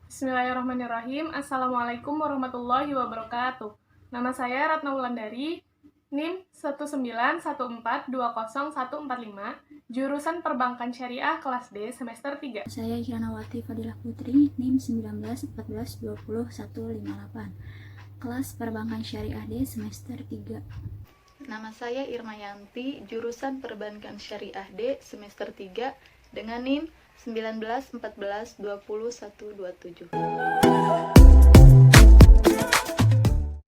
Bismillahirrahmanirrahim. Assalamualaikum warahmatullahi wabarakatuh. Nama saya Ratna Wulandari, NIM 191420145, jurusan Perbankan Syariah kelas D semester 3. Saya Hiranawati Fadilah Putri, NIM 1914200158, kelas Perbankan Syariah D semester 3. Nama saya Irmayanti, jurusan Perbankan Syariah D semester 3 dengan NIM 1914200127.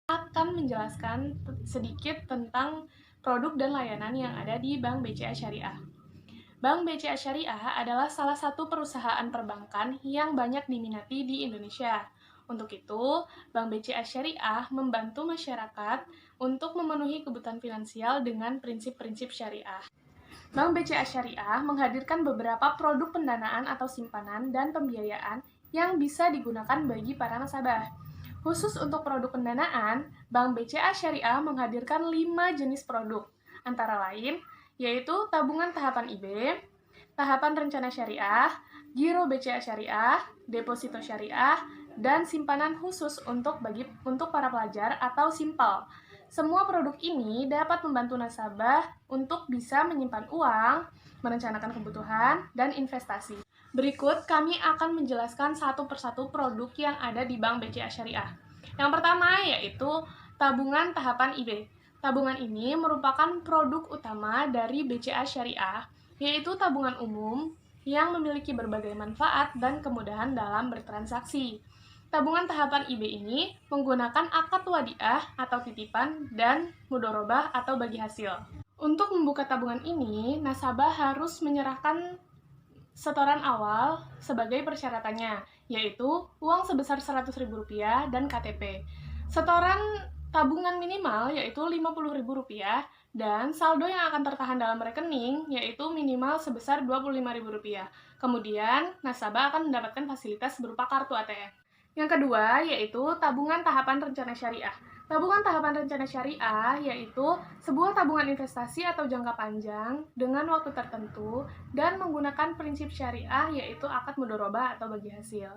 Akan menjelaskan sedikit tentang produk dan layanan yang ada di Bank BCA Syariah. Bank BCA Syariah adalah salah satu perusahaan perbankan yang banyak diminati di Indonesia. Untuk itu, Bank BCA Syariah membantu masyarakat untuk memenuhi kebutuhan finansial dengan prinsip-prinsip syariah. Bank BCA Syariah menghadirkan beberapa produk pendanaan atau simpanan dan pembiayaan yang bisa digunakan bagi para nasabah. Khusus untuk produk pendanaan, Bank BCA Syariah menghadirkan 5 jenis produk, antara lain yaitu tabungan tahapan IB, tahapan rencana syariah, giro BCA Syariah, deposito syariah, dan simpanan khusus untuk para pelajar atau simpel. Semua produk ini dapat membantu nasabah untuk bisa menyimpan uang, merencanakan kebutuhan, dan investasi. Berikut kami akan menjelaskan satu persatu produk yang ada di Bank BCA Syariah. Yang pertama yaitu tabungan tahapan IB. Tabungan ini merupakan produk utama dari BCA Syariah, yaitu tabungan umum yang memiliki berbagai manfaat dan kemudahan dalam bertransaksi. Tabungan tahapan IB ini menggunakan akad wadiah atau titipan dan mudorobah atau bagi hasil. Untuk membuka tabungan ini, nasabah harus menyerahkan setoran awal sebagai persyaratannya, yaitu uang sebesar Rp100.000 dan KTP. Setoran tabungan minimal yaitu Rp50.000 dan saldo yang akan tertahan dalam rekening yaitu minimal sebesar Rp25.000. Kemudian, nasabah akan mendapatkan fasilitas berupa kartu ATM. Yang kedua, yaitu tabungan tahapan rencana syariah. Tabungan tahapan rencana syariah yaitu sebuah tabungan investasi atau jangka panjang dengan waktu tertentu dan menggunakan prinsip syariah yaitu akad mudorobah atau bagi hasil.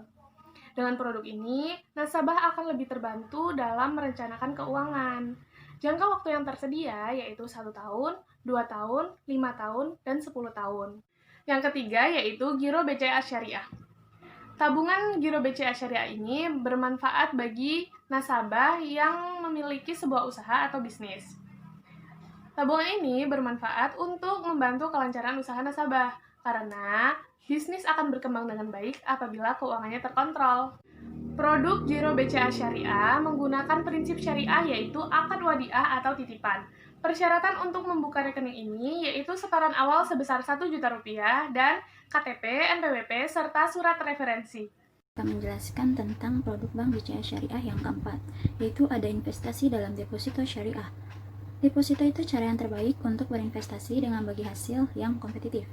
Dengan produk ini, nasabah akan lebih terbantu dalam merencanakan keuangan. Jangka waktu yang tersedia yaitu 1 tahun, 2 tahun, 5 tahun, dan 10 tahun. Yang ketiga yaitu giro BCA Syariah. Tabungan giro BCA Syariah ini bermanfaat bagi nasabah yang memiliki sebuah usaha atau bisnis. Tabungan ini bermanfaat untuk membantu kelancaran usaha nasabah, karena bisnis akan berkembang dengan baik apabila keuangannya terkontrol. Produk giro BCA Syariah menggunakan prinsip syariah yaitu akad wadiah atau titipan. Persyaratan untuk membuka rekening ini yaitu setoran awal sebesar Rp1.000.000 dan KTP, NPWP, serta surat referensi. Kita menjelaskan tentang produk Bank BCA Syariah yang keempat, yaitu ada investasi dalam deposito syariah. Deposito itu cara yang terbaik untuk berinvestasi dengan bagi hasil yang kompetitif.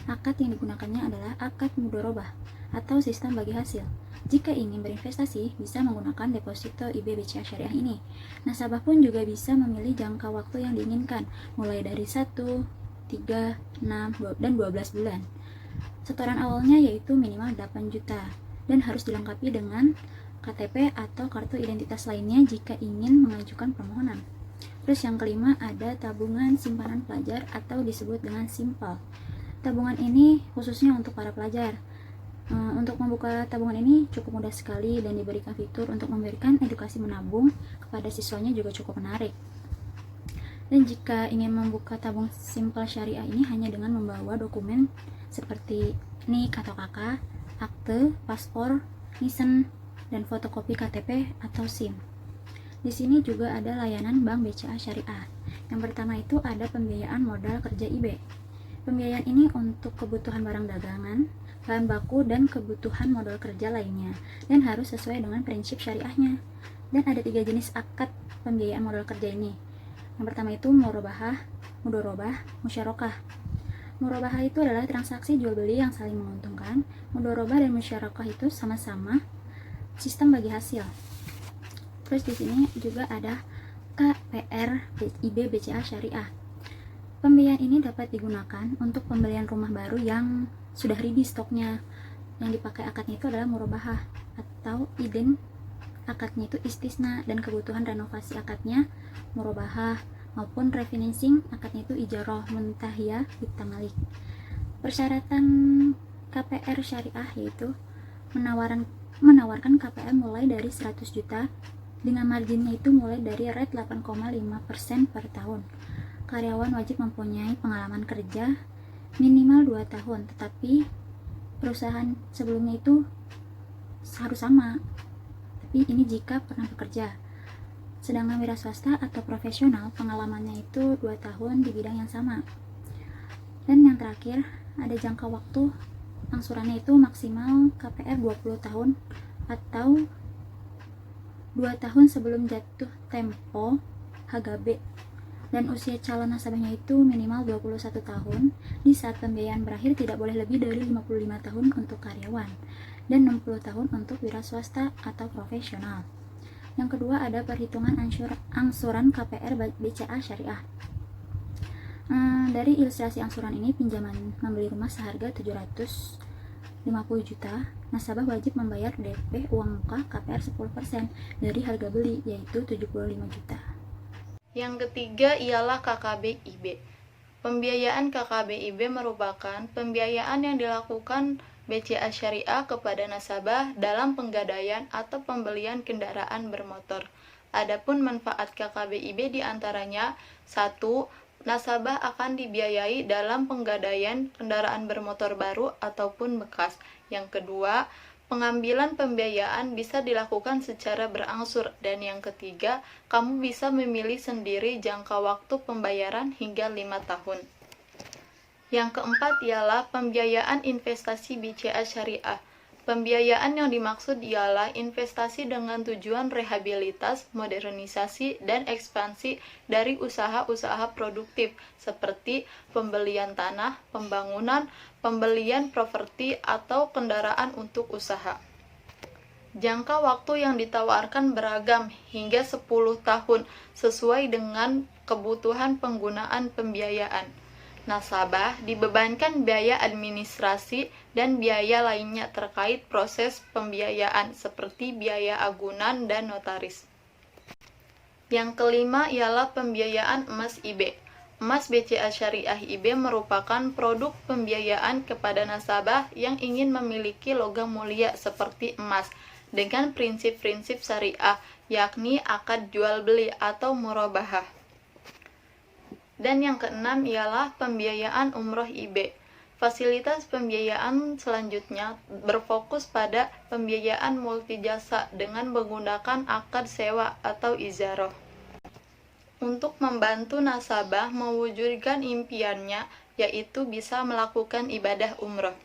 Akad yang digunakannya adalah akad mudorobah atau sistem bagi hasil. Jika ingin berinvestasi, bisa menggunakan deposito IB BCA Syariah ini. Nasabah pun juga bisa memilih jangka waktu yang diinginkan, mulai dari 1, 3, 6, dan 12 bulan. Setoran awalnya yaitu minimal 8 juta dan harus dilengkapi dengan KTP atau kartu identitas lainnya jika ingin mengajukan permohonan. Terus yang kelima ada tabungan simpanan pelajar atau disebut dengan simpel. Tabungan ini khususnya untuk para pelajar. Untuk membuka tabungan ini cukup mudah sekali dan diberikan fitur untuk memberikan edukasi menabung kepada siswanya juga cukup menarik. Dan jika ingin membuka tabung simpel syariah ini hanya dengan membawa dokumen seperti NIK atau KK, akte, paspor, nisen, dan fotokopi KTP atau SIM. Di sini juga ada layanan Bank BCA Syariah. Yang pertama itu ada pembiayaan modal kerja IB. Pembiayaan ini untuk kebutuhan barang dagangan, bahan baku, dan kebutuhan modal kerja lainnya, dan harus sesuai dengan prinsip syariahnya. Dan ada 3 jenis akad pembiayaan modal kerja ini. Yang pertama itu mudorobah, musyarakah. Murabahah itu adalah transaksi jual beli yang saling menguntungkan. Mudorobah dan musyarakah itu sama-sama sistem bagi hasil. Terus di sini juga ada KPR IB BCA Syariah. Pembiayaan ini dapat digunakan untuk pembelian rumah baru yang sudah ready stoknya. Yang dipakai akadnya itu adalah murabahah atau iden akadnya itu istisna, dan kebutuhan renovasi akadnya murabahah, maupun refinancing akadnya itu ijarah muntahiyah bitamalik. Persyaratan KPR syariah yaitu menawarkan KPR mulai dari 100 juta dengan marginnya itu mulai dari rate 8,5% per tahun. Karyawan wajib mempunyai pengalaman kerja minimal 2 tahun, tetapi perusahaan sebelumnya itu harus sama, tapi ini jika pernah bekerja. Sedangkan wira swasta atau profesional pengalamannya itu 2 tahun di bidang yang sama. Dan yang terakhir, ada jangka waktu angsurannya itu maksimal KPR 20 tahun atau 2 tahun sebelum jatuh tempo HGB, dan usia calon nasabahnya itu minimal 21 tahun. Di saat pembiayaan berakhir tidak boleh lebih dari 55 tahun untuk karyawan dan 60 tahun untuk wira swasta atau profesional. Yang kedua ada perhitungan angsuran KPR BCA Syariah. Dari ilustrasi angsuran ini, pinjaman membeli rumah seharga 750 juta, nasabah wajib membayar DP uang muka KPR 10% dari harga beli, yaitu 75 juta. Yang ketiga ialah KKBIB. Pembiayaan KKBIB merupakan pembiayaan yang dilakukan BCA Syariah kepada nasabah dalam penggadaian atau pembelian kendaraan bermotor. Adapun manfaat KKBIB diantaranya: 1. Nasabah akan dibiayai dalam penggadaian kendaraan bermotor baru ataupun bekas. Yang kedua, pengambilan pembiayaan bisa dilakukan secara berangsur. Dan yang ketiga, kamu bisa memilih sendiri jangka waktu pembayaran hingga 5 tahun. Yang keempat ialah pembiayaan investasi BCA Syariah. Pembiayaan yang dimaksud ialah investasi dengan tujuan rehabilitas, modernisasi, dan ekspansi dari usaha-usaha produktif seperti pembelian tanah, pembangunan, pembelian properti, atau kendaraan untuk usaha. Jangka waktu yang ditawarkan beragam hingga 10 tahun sesuai dengan kebutuhan penggunaan pembiayaan. Nasabah dibebankan biaya administrasi dan biaya lainnya terkait proses pembiayaan seperti biaya agunan dan notaris. Yang kelima ialah pembiayaan emas IB. Emas BCA Syariah IB merupakan produk pembiayaan kepada nasabah yang ingin memiliki logam mulia seperti emas dengan prinsip-prinsip syariah, yakni akad jual beli atau murabahah. Dan yang keenam ialah pembiayaan umroh IB. Fasilitas pembiayaan selanjutnya berfokus pada pembiayaan multijasa dengan menggunakan akad sewa atau ijarah. Untuk membantu nasabah mewujudkan impiannya, yaitu bisa melakukan ibadah umroh.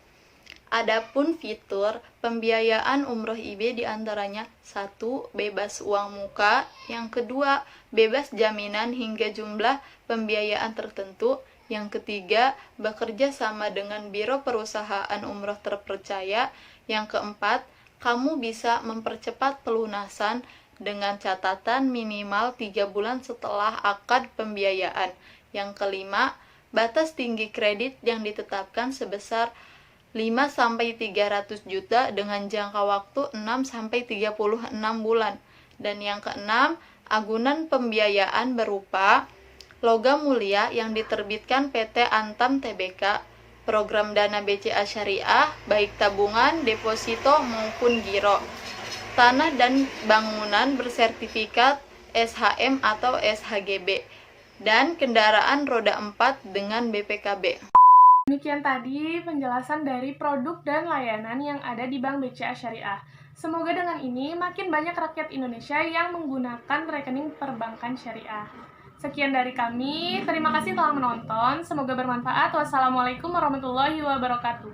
Adapun fitur pembiayaan umroh IB diantaranya: 1. Bebas uang muka. Yang kedua, bebas jaminan hingga jumlah pembiayaan tertentu. Yang ketiga, bekerja sama dengan biro perusahaan umroh terpercaya. Yang keempat, kamu bisa mempercepat pelunasan dengan catatan minimal 3 bulan setelah akad pembiayaan. Yang kelima, batas tinggi kredit yang ditetapkan sebesar 5-300 juta dengan jangka waktu 6-36 bulan. Dan yang keenam, agunan pembiayaan berupa logam mulia yang diterbitkan PT Antam Tbk, program dana BCA Syariah, baik tabungan, deposito maupun giro, tanah dan bangunan bersertifikat SHM atau SHGB, dan kendaraan roda 4 dengan BPKB. Demikian tadi penjelasan dari produk dan layanan yang ada di Bank BCA Syariah. Semoga dengan ini makin banyak rakyat Indonesia yang menggunakan rekening perbankan syariah. Sekian dari kami, terima kasih telah menonton, semoga bermanfaat. Wassalamualaikum warahmatullahi wabarakatuh.